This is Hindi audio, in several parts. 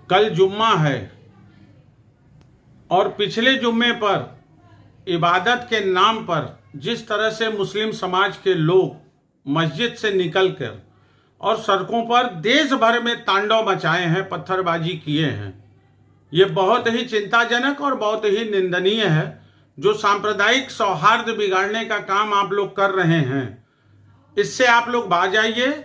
कल जुम्मा है और पिछले जुम्मे पर इबादत के नाम पर जिस तरह से मुस्लिम समाज के लोग मस्जिद से निकलकर और सड़कों पर देश भर में तांडव मचाए हैं, पत्थरबाजी किए हैं, ये बहुत ही चिंताजनक और बहुत ही निंदनीय है। जो सांप्रदायिक सौहार्द बिगाड़ने का काम आप लोग कर रहे हैं, इससे आप लोग बाज आइए।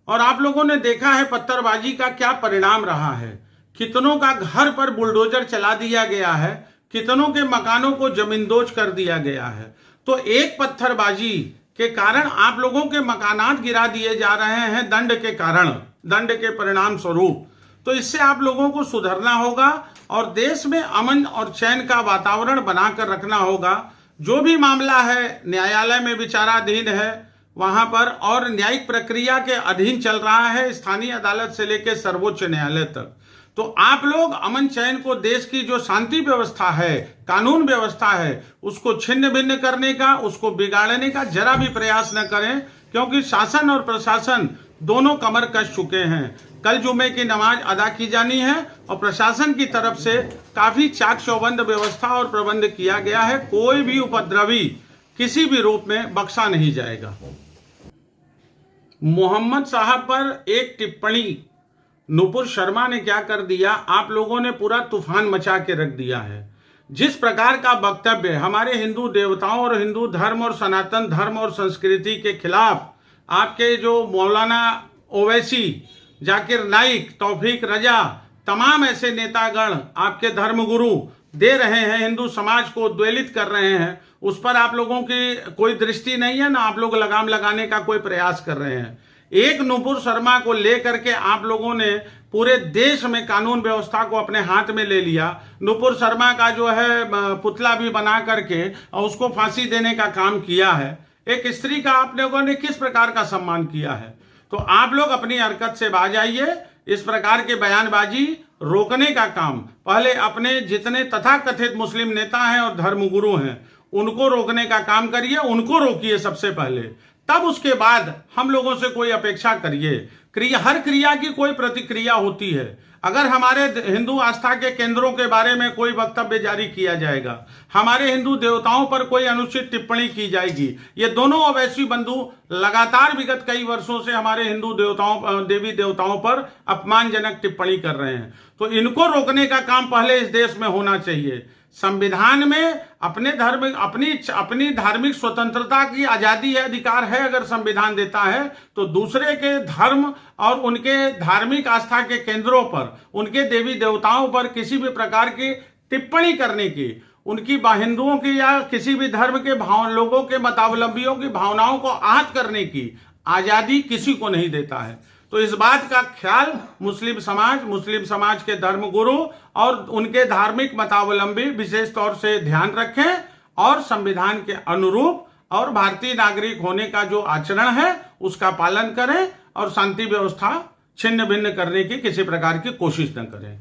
और आप लोगों ने देखा है पत्थरबाजी का क्या परिणाम रहा है। कितनों का घर पर बुलडोजर चला दिया गया है, कितनों के मकानों को जमींदोज कर दिया गया है। तो एक पत्थरबाजी के कारण आप लोगों के मकानात गिरा दिए जा रहे हैं, दंड के कारण, दंड के परिणाम स्वरूप। तो इससे आप लोगों को सुधरना होगा और देश में अमन और चैन का वातावरण बनाकर रखना होगा। जो भी मामला है न्यायालय में विचाराधीन है वहां पर, और न्यायिक प्रक्रिया के अधीन चल रहा है, स्थानीय अदालत से लेकर सर्वोच्च न्यायालय तक। तो आप लोग अमन चैन को, देश की जो शांति व्यवस्था है, कानून व्यवस्था है, उसको छिन्न भिन्न करने का, उसको बिगाड़ने का जरा भी प्रयास न करें, क्योंकि शासन और प्रशासन दोनों कमर कस चुके हैं। कल जुमे की नमाज अदा की जानी है और प्रशासन की तरफ से काफी चाक चौबंद व्यवस्था और प्रबंध किया गया है। कोई भी उपद्रवी किसी भी रूप में बख्शा नहीं जाएगा। मोहम्मद साहब पर एक टिप्पणी नुपुर शर्मा ने क्या कर दिया, आप लोगों ने पूरा तूफान मचा के रख दिया है। जिस प्रकार का वक्तव्य हमारे हिंदू देवताओं और हिंदू धर्म और सनातन धर्म और संस्कृति के खिलाफ आपके जो मौलाना ओवैसी, जाकिर नाइक, तौफीक रजा, तमाम ऐसे नेतागण आपके धर्मगुरु दे रहे हैं, हिंदू समाज को उद्वेलित कर रहे हैं, उस पर आप लोगों की कोई दृष्टि नहीं है, ना आप लोग लगाम लगाने का कोई प्रयास कर रहे हैं। एक नुपुर शर्मा को लेकर के आप लोगों ने पूरे देश में कानून व्यवस्था को अपने हाथ में ले लिया। नुपुर शर्मा का जो है पुतला भी बना करके और उसको फांसी देने का काम किया है। एक स्त्री का आप लोगों ने किस प्रकार का सम्मान किया है। तो आप लोग अपनी हरकत से बाज आइए। इस प्रकार के बयानबाजी रोकने का काम पहले अपने जितने तथाकथित मुस्लिम नेता हैं और धर्मगुरु हैं उनको रोकने का काम करिए, उनको रोकिए सबसे पहले, तब उसके बाद हम लोगों से कोई अपेक्षा करिए। हर क्रिया की कोई प्रतिक्रिया होती है। अगर हमारे हिंदू आस्था के केंद्रों के बारे में कोई वक्तव्य जारी किया जाएगा, हमारे हिंदू देवताओं पर कोई अनुचित टिप्पणी की जाएगी, ये दोनों ओवैसी बंधु लगातार विगत कई वर्षों से हमारे हिंदू देवताओं, देवी देवताओं पर अपमानजनक टिप्पणी कर रहे हैं। तो इनको रोकने का काम पहले इस देश में होना चाहिए। संविधान में अपने धर्म, अपनी धार्मिक स्वतंत्रता की आजादी है, अधिकार है। अगर संविधान देता है तो दूसरे के धर्म और उनके धार्मिक आस्था के केंद्रों पर, उनके देवी देवताओं पर किसी भी प्रकार की टिप्पणी करने की, उनकी हिंदुओं की या किसी भी धर्म के लोगों के मतावलंबियों की भावनाओं को आहत करने की आजादी किसी को नहीं देता है। तो इस बात का ख्याल मुस्लिम समाज के धर्मगुरु और उनके धार्मिक मतावलंबी विशेष तौर से ध्यान रखें और संविधान के अनुरूप और भारतीय नागरिक होने का जो आचरण है उसका पालन करें और शांति व्यवस्था छिन्न भिन्न करने की किसी प्रकार की कोशिश न करें।